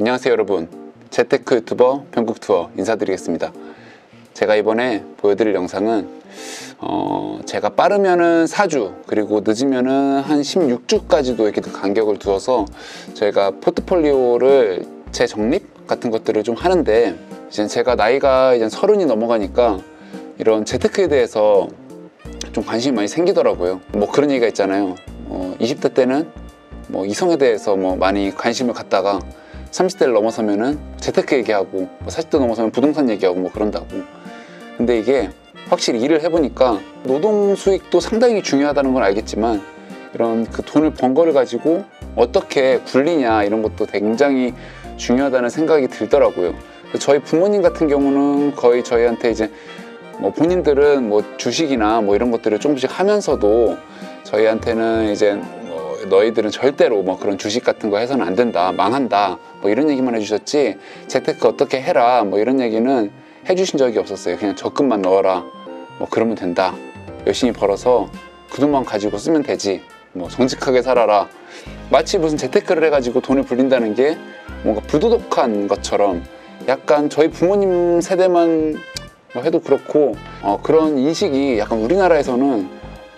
안녕하세요 여러분, 재테크 유튜버 변국투어 인사드리겠습니다. 제가 이번에 보여드릴 영상은 제가 빠르면은 4주 그리고 늦으면은 한 16주까지도 이렇게 간격을 두어서 저희가 포트폴리오를 재정립 같은 것들을 좀 하는데, 이제 제가 나이가 이제 30이 넘어가니까 이런 재테크에 대해서 좀 관심이 많이 생기더라고요. 뭐 그런 얘기가 있잖아요. 20대 때는 뭐 이성에 대해서 뭐 많이 관심을 갖다가 30대를 넘어서면은 재테크 얘기하고 40대 넘어서면 부동산 얘기하고 뭐 그런다고. 근데 이게 확실히 일을 해보니까 노동 수익도 상당히 중요하다는 걸 알겠지만, 이런 그 돈을 번 거를 가지고 어떻게 굴리냐 이런 것도 굉장히 중요하다는 생각이 들더라고요. 저희 부모님 같은 경우는 거의 저희한테 이제 뭐 본인들은 뭐 주식이나 뭐 이런 것들을 조금씩 하면서도 저희한테는 이제 너희들은 절대로 뭐 그런 주식 같은 거 해서는 안 된다, 망한다, 뭐 이런 얘기만 해주셨지, 재테크 어떻게 해라 뭐 이런 얘기는 해주신 적이 없었어요. 그냥 적금만 넣어라, 뭐 그러면 된다, 열심히 벌어서 그 돈만 가지고 쓰면 되지, 뭐 정직하게 살아라. 마치 무슨 재테크를 해가지고 돈을 불린다는 게 뭔가 부도덕한 것처럼, 약간 저희 부모님 세대만 해도 그렇고 그런 인식이 약간 우리나라에서는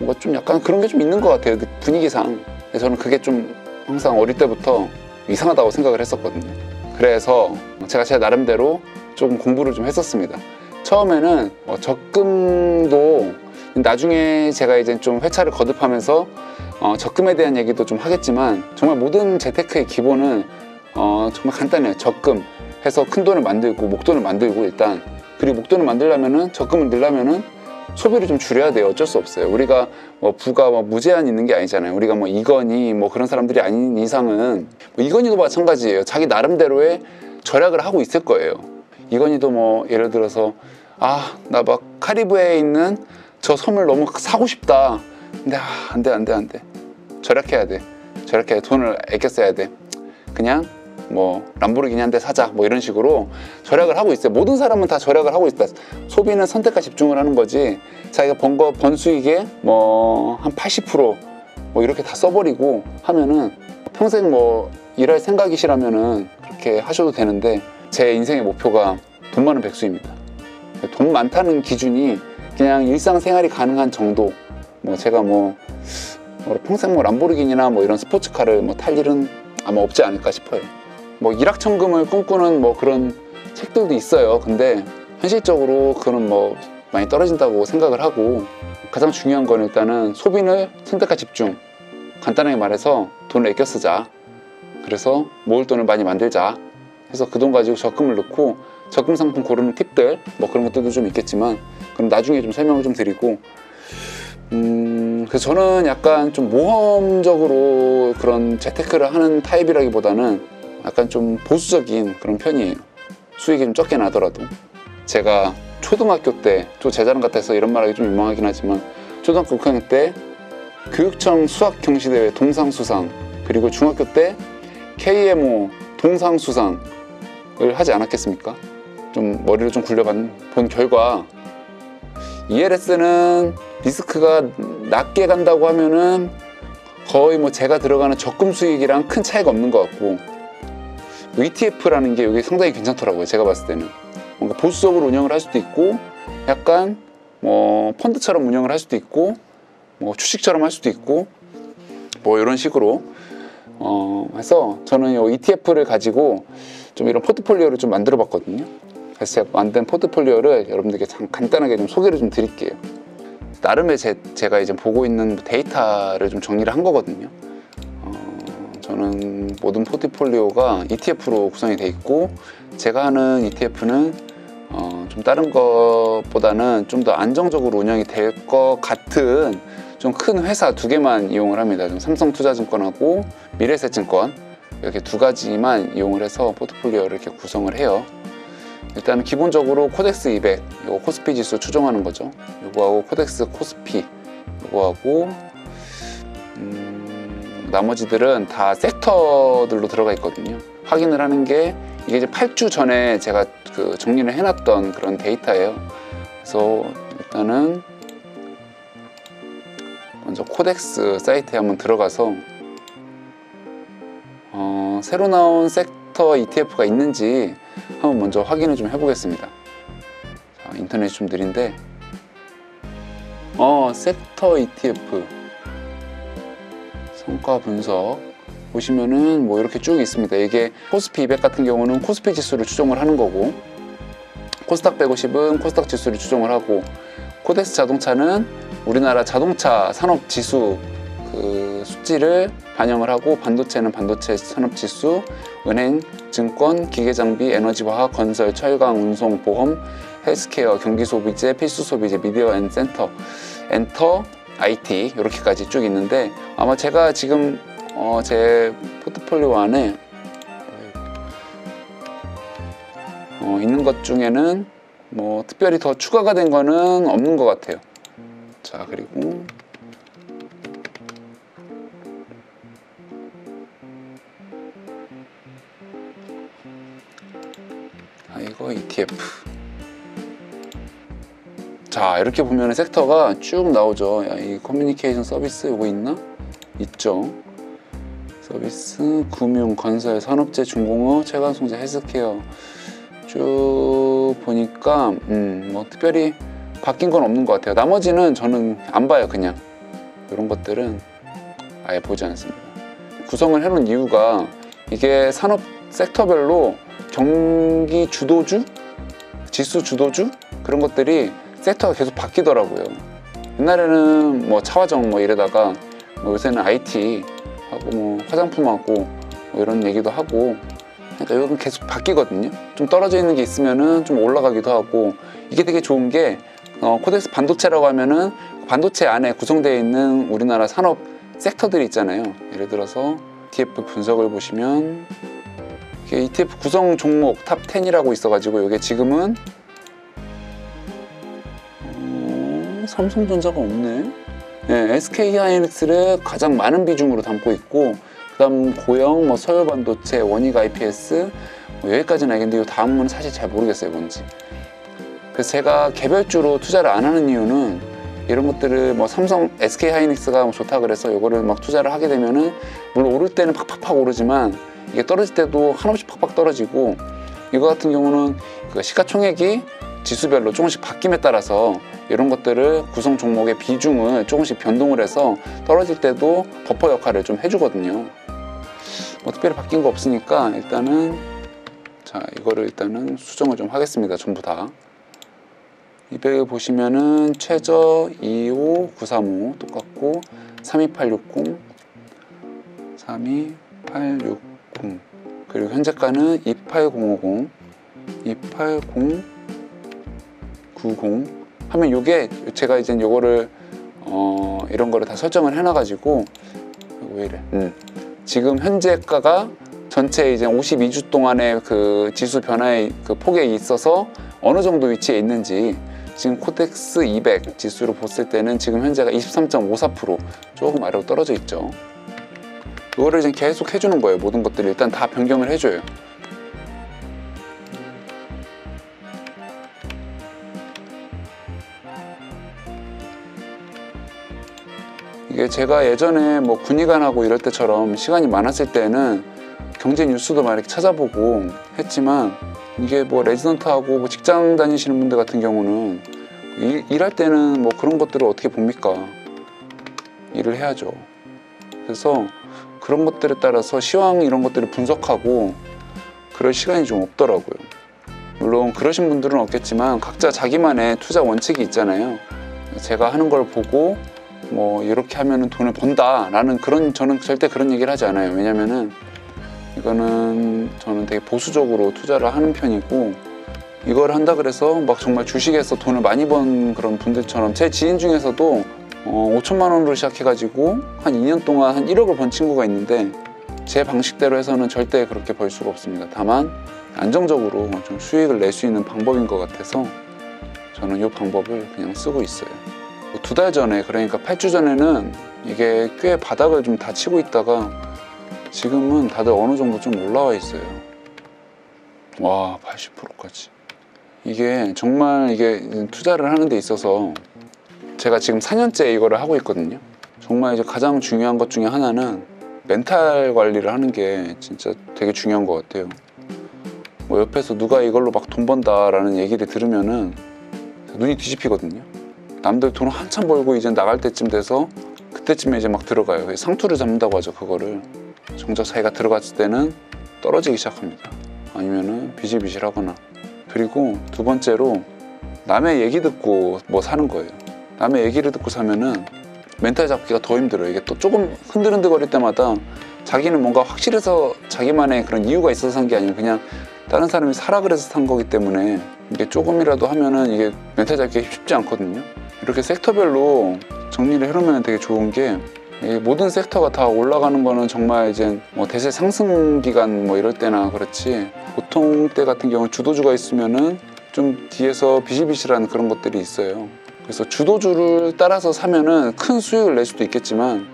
뭔가 좀 약간 그런 게 좀 있는 것 같아요, 분위기상. 저는 그게 좀 항상 어릴 때부터 이상하다고 생각을 했었거든요. 그래서 제가 제 나름대로 조금 공부를 좀 했었습니다. 처음에는 적금도, 나중에 제가 이제 좀 회차를 거듭하면서 적금에 대한 얘기도 좀 하겠지만, 정말 모든 재테크의 기본은 정말 간단해요. 적금 해서 큰 돈을 만들고 목돈을 만들고, 일단 그리고 목돈을 만들려면은, 적금을 넣으려면은 소비를 좀 줄여야 돼요. 어쩔 수 없어요. 우리가 뭐 부가 뭐 무제한 있는 게 아니잖아요. 우리가 뭐 이건희 뭐 그런 사람들이 아닌 이상은, 뭐 이건희도 마찬가지예요. 자기 나름대로의 절약을 하고 있을 거예요. 이건희도 뭐 예를 들어서 나 막 카리브해에 있는 저 섬을 너무 사고 싶다. 근데 안 돼. 절약해야 돼. 돈을 아껴 써야 돼. 그냥 뭐 람보르기니 한 대 사자, 뭐 이런 식으로 절약을 하고 있어요. 모든 사람은 다 절약을 하고 있다. 소비는 선택과 집중을 하는 거지, 자기가 번 수익의 뭐 한 80% 뭐 이렇게 다 써버리고 하면은 평생 뭐 일할 생각이시라면은 그렇게 하셔도 되는데, 제 인생의 목표가 돈 많은 백수입니다. 돈 많다는 기준이 그냥 일상생활이 가능한 정도, 뭐 제가 뭐 평생 뭐 람보르기니나 뭐 이런 스포츠카를 뭐 탈 일은 아마 없지 않을까 싶어요. 뭐 일확천금을 꿈꾸는 뭐 그런 책들도 있어요. 근데 현실적으로 그거는 뭐 많이 떨어진다고 생각을 하고, 가장 중요한 건 일단은 소비는 선택과 집중. 간단하게 말해서 돈을 아껴 쓰자. 그래서 모을 돈을 많이 만들자 해서 그 돈 가지고 적금을 넣고, 적금 상품 고르는 팁들 뭐 그런 것들도 좀 있겠지만, 그럼 나중에 좀 설명을 좀 드리고, 그래서 저는 약간 좀 모험적으로 그런 재테크를 하는 타입이라기보다는 약간 좀 보수적인 그런 편이에요. 수익이 좀 적게 나더라도. 제가 초등학교 때, 또 제 자랑 같아서 이런 말하기 좀 민망하긴 하지만, 초등학교 6학년 때 교육청 수학경시대회 동상수상, 그리고 중학교 때 KMO 동상수상을 하지 않았겠습니까? 좀 머리를 좀 굴려본 결과, ELS는 리스크가 낮게 간다고 하면은 거의 뭐 제가 들어가는 적금 수익이랑 큰 차이가 없는 것 같고, ETF라는 게 여기 상당히 괜찮더라고요. 제가 봤을 때는 뭔가 보수적으로 운영을 할 수도 있고, 약간 뭐 펀드처럼 운영을 할 수도 있고, 뭐 주식처럼 할 수도 있고, 뭐 이런 식으로 해서 저는 이 ETF를 가지고 좀 이런 포트폴리오를 좀 만들어 봤거든요. 그래서 제가 만든 포트폴리오를 여러분들께 간단하게 좀 소개를 좀 드릴게요. 나름의 제가 이제 보고 있는 데이터를 좀 정리를 한 거거든요. 저는 모든 포트폴리오가 ETF로 구성이 돼 있고, 제가 하는 ETF는 좀 다른 것보다는 좀 더 안정적으로 운영이 될 것 같은 좀 큰 회사 2개만 이용을 합니다. 좀 삼성투자증권하고 미래에셋증권, 이렇게 2가지만 이용을 해서 포트폴리오를 이렇게 구성을 해요. 일단은 기본적으로 코덱스 200, 이거 코스피 지수 추정하는 거죠. 이거하고 코덱스 코스피, 이거하고 나머지들은 다 섹터들로 들어가 있거든요. 확인을 하는 게, 이게 이제 8주 전에 제가 그 정리를 해놨던 그런 데이터예요. 그래서 일단은 먼저 코덱스 사이트에 한번 들어가서 새로 나온 섹터 ETF가 있는지 한번 먼저 확인을 좀 해보겠습니다. 자, 인터넷이 좀 느린데 섹터 ETF 성과 분석 보시면은 뭐 이렇게 쭉 있습니다. 이게 코스피 200 같은 경우는 코스피 지수를 추종을 하는 거고, 코스닥 150은 코스닥 지수를 추종을 하고, 코덱스 자동차는 우리나라 자동차 산업 지수 그 수치를 반영을 하고, 반도체는 반도체 산업 지수, 은행, 증권, 기계장비, 에너지화학, 건설, 철강, 운송, 보험, 헬스케어, 경기소비재, 필수소비재, 미디어 앤 센터, 엔터, IT 이렇게까지 쭉 있는데, 아마 제가 지금 제 포트폴리오 안에 있는 것 중에는 뭐 특별히 더 추가가 된 거는 없는 것 같아요. 자, 그리고 이거 ETF. 자, 이렇게 보면 섹터가 쭉 나오죠. 야, 이 커뮤니케이션 서비스 이거 있나? 있죠. 서비스, 금융, 건설, 산업재, 중공업, 체감송재, 헬스케어 쭉 보니까 뭐 특별히 바뀐 건 없는 것 같아요. 나머지는 저는 안 봐요. 그냥 이런 것들은 아예 보지 않습니다. 구성을 해놓은 이유가 이게 산업 섹터별로 경기 주도주, 지수 주도주 그런 것들이 섹터가 계속 바뀌더라고요. 옛날에는 뭐 차화정 뭐 이러다가 뭐 요새는 IT 하고 뭐 화장품하고 뭐 이런 얘기도 하고, 그러니까 이건 계속 바뀌거든요. 좀 떨어져 있는 게 있으면은 좀 올라가기도 하고, 이게 되게 좋은 게 코덱스 반도체라고 하면은 반도체 안에 구성되어 있는 우리나라 산업 섹터들이 있잖아요. 예를 들어서 ETF 분석을 보시면 이게 ETF 구성 종목 탑 10이라고 있어가지고, 이게 지금은 삼성전자가 없네. 네, SK하이닉스를 가장 많은 비중으로 담고 있고, 그 다음 고영, 뭐 서울반도체, 원익 IPS 뭐 여기까지는 알겠는데 이 다음은 사실 잘 모르겠어요, 뭔지. 그래서 제가 개별주로 투자를 안 하는 이유는 이런 것들을 뭐 삼성, SK하이닉스가 좋다 그래서 이거를 막 투자를 하게 되면은 물론 오를 때는 팍팍팍 오르지만 이게 떨어질 때도 한없이 팍팍 떨어지고, 이거 같은 경우는 그 시가총액이 지수별로 조금씩 바뀜에 따라서 이런 것들을 구성 종목의 비중을 조금씩 변동을 해서 떨어질 때도 버퍼 역할을 좀 해주거든요. 뭐 특별히 바뀐 거 없으니까 일단은 자, 이거를 일단은 수정을 좀 하겠습니다. 전부 다 200 보시면은 최저 25935 똑같고, 32860 32860 그리고 현재가는 28050 28090 하면 요게 제가 이제 요거를 이런 거를 다 설정을 해놔가지고, 왜 이래? 지금 현재가가 전체 이제 52주 동안의 그 지수 변화의 그 폭에 있어서 어느 정도 위치에 있는지, 지금 코덱스 200 지수로 봤을 때는 지금 현재가 23.54% 조금 아래로 떨어져 있죠. 이거를 이제 계속 해주는 거예요. 모든 것들을 일단 다 변경을 해줘요. 이게 제가 예전에 뭐 군의관하고 이럴 때처럼 시간이 많았을 때는 경제 뉴스도 막 이렇게 찾아보고 했지만, 이게 뭐 레지던트하고 뭐 직장 다니시는 분들 같은 경우는 일할 때는 뭐 그런 것들을 어떻게 봅니까? 일을 해야죠. 그래서 그런 것들에 따라서 시황 이런 것들을 분석하고 그럴 시간이 좀 없더라고요. 물론 그러신 분들은 없겠지만 각자 자기만의 투자 원칙이 있잖아요. 제가 하는 걸 보고 뭐 이렇게 하면은 돈을 번다 라는 저는 절대 그런 얘기를 하지 않아요. 왜냐면은 이거는 저는 되게 보수적으로 투자를 하는 편이고, 이걸 한다 그래서 막 정말 주식에서 돈을 많이 번 그런 분들처럼, 제 지인 중에서도 5천만 원으로 시작해가지고 한 2년 동안 한 1억을 번 친구가 있는데, 제 방식대로 해서는 절대 그렇게 벌 수가 없습니다. 다만 안정적으로 좀 수익을 낼 수 있는 방법인 것 같아서 저는 이 방법을 그냥 쓰고 있어요. 2달 전에, 그러니까 8주 전에는 이게 꽤 바닥을 좀 다 치고 있다가 지금은 다들 어느 정도 좀 올라와 있어요. 와, 80%까지. 이게 정말 이게 투자를 하는 데 있어서 제가 지금 4년째 이거를 하고 있거든요. 정말 이제 가장 중요한 것 중에 하나는 멘탈 관리를 하는 게 진짜 되게 중요한 것 같아요. 뭐 옆에서 누가 이걸로 막 돈 번다라는 얘기를 들으면은 눈이 뒤집히거든요. 남들 돈 한참 벌고 이제 나갈 때쯤 돼서 그때쯤에 이제 막 들어가요. 상투를 잡는다고 하죠. 그거를 정작 자기가 들어갔을 때는 떨어지기 시작합니다. 아니면은 비실비실하거나. 그리고 두 번째로 남의 얘기 듣고 뭐 사는 거예요. 남의 얘기를 듣고 사면은 멘탈 잡기가 더 힘들어요. 이게 또 조금 흔들흔들거릴 때마다 자기는 뭔가 확실해서 자기만의 그런 이유가 있어서 산 게 아니고 그냥 다른 사람이 사라 그래서 산 거기 때문에 이게 조금이라도 하면은 이게 멘탈 잡기가 쉽지 않거든요. 이렇게 섹터별로 정리를 해놓으면 되게 좋은 게 모든 섹터가 다 올라가는 거는 정말 이제 뭐 대세 상승 기간 뭐 이럴 때나 그렇지, 보통 때 같은 경우는 주도주가 있으면은 좀 뒤에서 비실비실한 그런 것들이 있어요. 그래서 주도주를 따라서 사면은 큰 수익을 낼 수도 있겠지만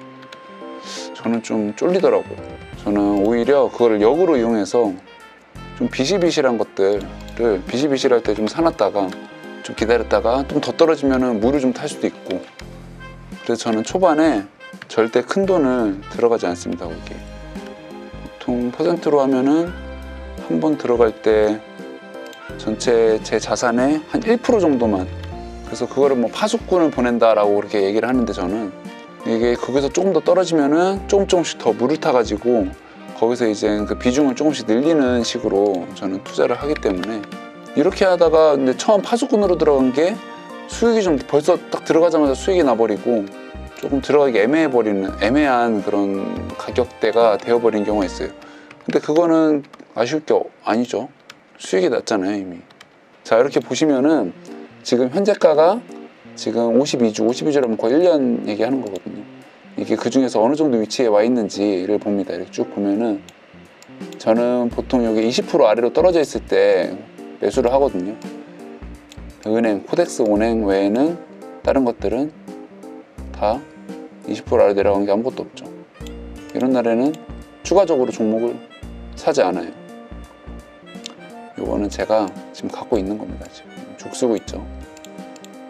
저는 좀 쫄리더라고요. 저는 오히려 그거를 역으로 이용해서 좀 비실비실한 것들을 비실비실할 때 좀 사놨다가 좀 기다렸다가 좀 더 떨어지면은 물을 좀 탈 수도 있고. 그래서 저는 초반에 절대 큰 돈을 들어가지 않습니다. 거기에 보통 퍼센트로 하면은 한 번 들어갈 때 전체 제 자산의 한 1% 정도만, 그래서 그거를 뭐 파수꾼을 보낸다라고 그렇게 얘기를 하는데, 저는 이게 거기서 조금 더 떨어지면은 조금씩 더 물을 타가지고 거기서 이제 그 비중을 조금씩 늘리는 식으로 저는 투자를 하기 때문에, 이렇게 하다가 근데 처음 파수꾼으로 들어간 게 수익이 좀 벌써 딱 들어가자마자 수익이 나버리고 조금 들어가기 애매해버리는 애매한 그런 가격대가 되어버린 경우가 있어요. 근데 그거는 아쉬울 게 아니죠. 수익이 났잖아요 이미. 자, 이렇게 보시면은 지금 현재가가 지금 52주라면 거의 1년 얘기하는 거거든요. 이게 그 중에서 어느 정도 위치에 와 있는지를 봅니다. 이렇게 쭉 보면은 저는 보통 여기 20% 아래로 떨어져 있을 때 매수를 하거든요. 은행, 코덱스 은행 외에는 다른 것들은 다 20% 아래 내려간 게 아무것도 없죠. 이런 날에는 추가적으로 종목을 사지 않아요. 요거는 제가 지금 갖고 있는 겁니다. 지금 쭉 쓰고 있죠.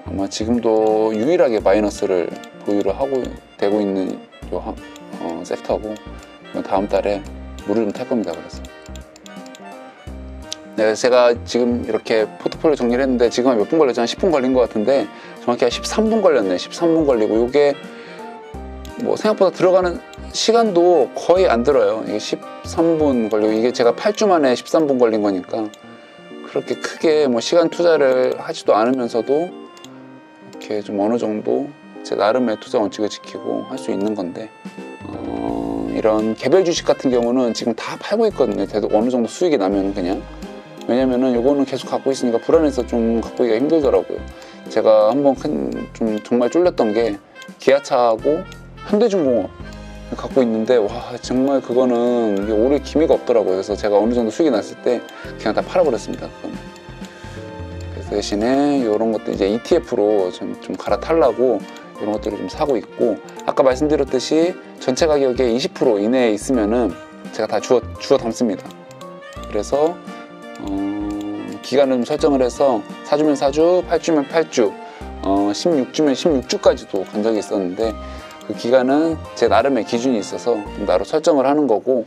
아마 지금도 유일하게 마이너스를 보유를 하고 되고 있는 요 섹터고, 다음 달에 물을 좀 탈 겁니다. 그래서 네, 제가 지금 이렇게 포트폴리오 정리를 했는데 지금 몇 분 걸렸죠? 한 10분 걸린 것 같은데 정확히 한 13분 걸렸네. 13분 걸리고, 요게 뭐 생각보다 들어가는 시간도 거의 안 들어요. 이게 13분 걸리고, 이게 제가 8주 만에 13분 걸린 거니까 그렇게 크게 뭐 시간 투자를 하지도 않으면서도 이렇게 좀 어느 정도 제 나름의 투자 원칙을 지키고 할 수 있는 건데, 이런 개별 주식 같은 경우는 지금 다 팔고 있거든요. 어느 정도 수익이 나면 그냥. 왜냐면은 요거는 계속 갖고 있으니까 불안해서 좀 갖고 있기가 힘들더라고요. 제가 한번 좀 정말 쫄렸던 게 기아차하고 현대중공업 갖고 있는데, 와 정말 그거는 이게 오를 기미가 없더라고요. 그래서 제가 어느 정도 수익이 났을 때 그냥 다 팔아버렸습니다. 그건. 그래서 대신에 이런 것도 이제 ETF로 좀 갈아타려고 이런 것들을 좀 사고 있고, 아까 말씀드렸듯이 전체 가격의 20% 이내에 있으면은 제가 다 주워 담습니다. 그래서 기간을 좀 설정을 해서 4주면 4주, 8주면 8주, 16주면 16주까지도 간 적이 있었는데, 그 기간은 제 나름의 기준이 있어서 나로 설정을 하는 거고,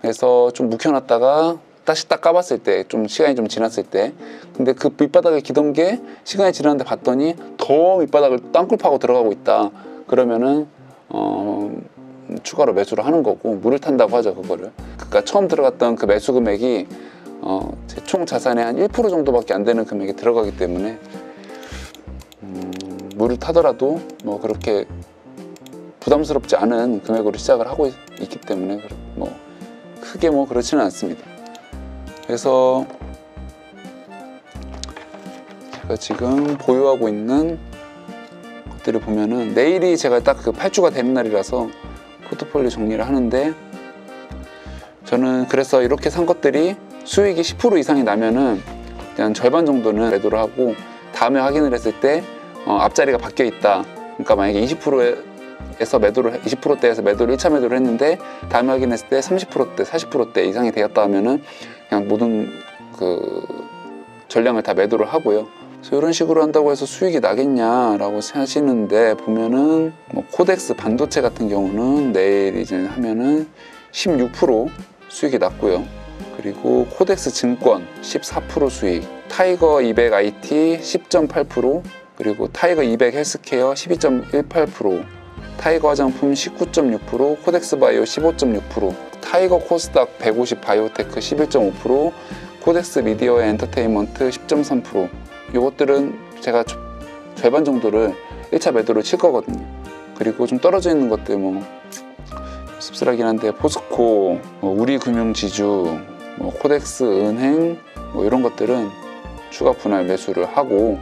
그래서 좀 묵혀놨다가 다시 딱 까봤을 때, 좀 시간이 좀 지났을 때, 근데 그 밑바닥을 기던 게 시간이 지났는데 봤더니 더 밑바닥을 땅굴 파고 들어가고 있다. 그러면은 추가로 매수를 하는 거고, 물을 탄다고 하죠. 그거를. 그러니까 처음 들어갔던 그 매수 금액이 제 총 자산의 한 1% 정도밖에 안 되는 금액이 들어가기 때문에 물을 타더라도 뭐 그렇게 부담스럽지 않은 금액으로 시작을 하고 있기 때문에 뭐 크게 뭐 그렇지는 않습니다. 그래서 제가 지금 보유하고 있는 것들을 보면은 내일이 제가 딱 그 8주가 되는 날이라서 포트폴리오 정리를 하는데, 저는 그래서 이렇게 산 것들이 수익이 10% 이상이 나면은 그냥 절반 정도는 매도를 하고, 다음에 확인을 했을 때 앞자리가 바뀌어 있다. 그러니까 만약에 20%에서 매도를 20%대에서 매도를 1차 매도를 했는데 다음에 확인했을 때 30%대, 40%대 이상이 되었다 하면은 그냥 모든 그 전량을 다 매도를 하고요. 그래서 이런 식으로 한다고 해서 수익이 나겠냐라고 하시는데, 보면은 뭐 코덱스 반도체 같은 경우는 내일 이제 하면은 16% 수익이 났고요. 그리고 코덱스 증권 14% 수익, 타이거 200 IT 10.8%, 그리고 타이거 200 헬스케어 12.18%, 타이거 화장품 19.6%, 코덱스 바이오 15.6%, 타이거 코스닥 150 바이오테크 11.5%, 코덱스 미디어 엔터테인먼트 10.3%. 이것들은 제가 절반 정도를 1차 매도로 칠 거거든요. 그리고 좀 떨어져 있는 것들 뭐 씁쓸하긴 한데 포스코, 우리금융지주, 코덱스 은행 이런 것들은 추가 분할 매수를 하고,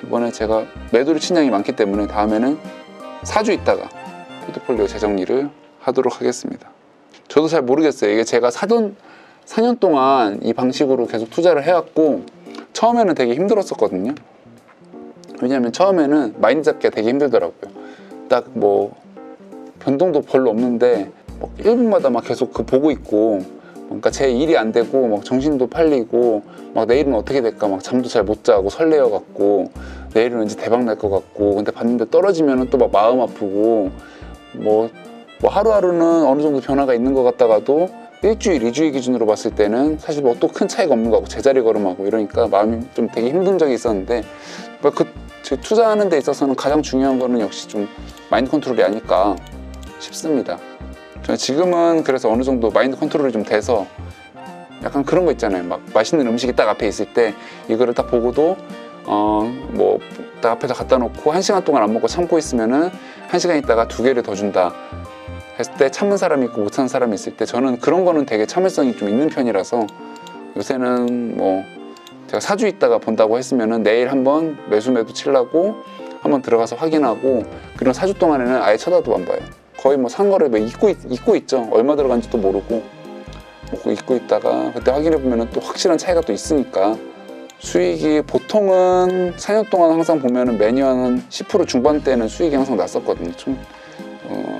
이번에 제가 매도를 친 양이 많기 때문에 다음에는 4주 있다가 포트폴리오 재정리를 하도록 하겠습니다. 저도 잘 모르겠어요. 이게 제가 사돈 4년 동안 이 방식으로 계속 투자를 해왔고, 처음에는 되게 힘들었었거든요. 왜냐하면 처음에는 마인드 잡기가 되게 힘들더라고요. 딱 뭐 변동도 별로 없는데 1분마다 막 계속 보고 있고, 그러니까 제 일이 안 되고 막 정신도 팔리고, 막 내일은 어떻게 될까 막 잠도 잘 못 자고 설레어 갖고, 내일은 왠지 대박 날 것 같고, 근데 봤는데 떨어지면은 또 막 마음 아프고, 뭐 하루하루는 어느 정도 변화가 있는 것 같다가도 일주일, 2주일 기준으로 봤을 때는 사실 뭐 또 큰 차이가 없는 것 같고 제자리 걸음하고 이러니까 마음이 좀 되게 힘든 적이 있었는데, 투자하는 데 있어서는 가장 중요한 거는 역시 좀 마인드 컨트롤이 아닐까 싶습니다. 저는 지금은 그래서 어느 정도 마인드 컨트롤이 좀 돼서 약간 그런 거 있잖아요. 막 맛있는 음식이 딱 앞에 있을 때 이거를 딱 보고도 뭐 딱 앞에서 갖다 놓고 1시간 동안 안 먹고 참고 있으면은 1시간 있다가 2개를 더 준다 했을 때 참는 사람이 있고 못 참는 사람이 있을 때, 저는 그런 거는 되게 참을성이 좀 있는 편이라서 요새는 뭐 제가 4주 있다가 본다고 했으면은 내일 한번 매도 치려고 한번 들어가서 확인하고, 그리고 4주 동안에는 아예 쳐다도 안 봐요. 거의 뭐 산 거를 잊고 있죠. 얼마 들어간지도 모르고 잊고 있다가 그때 확인해 보면은 또 확실한 차이가 또 있으니까. 수익이 보통은 4년 동안 항상 보면은 매년 한 10% 중반대는 수익이 항상 났었거든요. 좀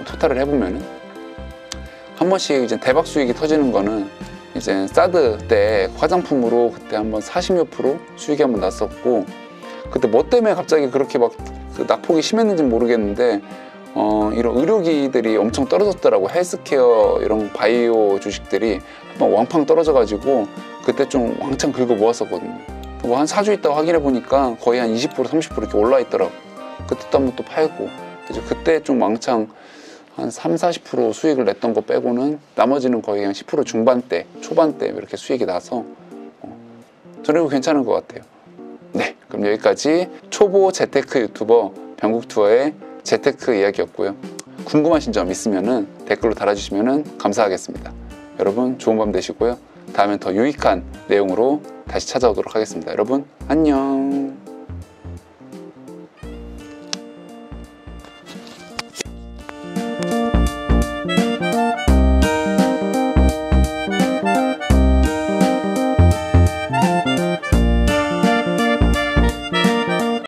토탈을 해보면은 한 번씩 이제 대박 수익이 터지는 거는 이제 사드 때 화장품으로 그때 한번 40몇 % 수익이 한번 났었고, 그때 뭐 때문에 갑자기 그렇게 막 낙폭이 심했는지는 모르겠는데 이런 의료기들이 엄청 떨어졌더라고. 헬스케어 이런 바이오 주식들이 한번 왕팡 떨어져가지고 그때 좀 왕창 긁어 모았었거든요. 뭐 한 4주 있다가 확인해 보니까 거의 한 20% 30% 이렇게 올라 있더라고. 그때 또 한번 또 팔고, 이제 그때 좀 왕창 한 30-40% 수익을 냈던 거 빼고는 나머지는 거의 그냥 10% 중반대 초반대 이렇게 수익이 나서 저는 이거 괜찮은 것 같아요. 네, 그럼 여기까지 초보 재테크 유튜버 병국투어의 재테크 이야기였고요. 궁금하신 점 있으면은 댓글로 달아주시면 감사하겠습니다. 여러분 좋은 밤 되시고요. 다음엔 더 유익한 내용으로 다시 찾아오도록 하겠습니다. 여러분 안녕.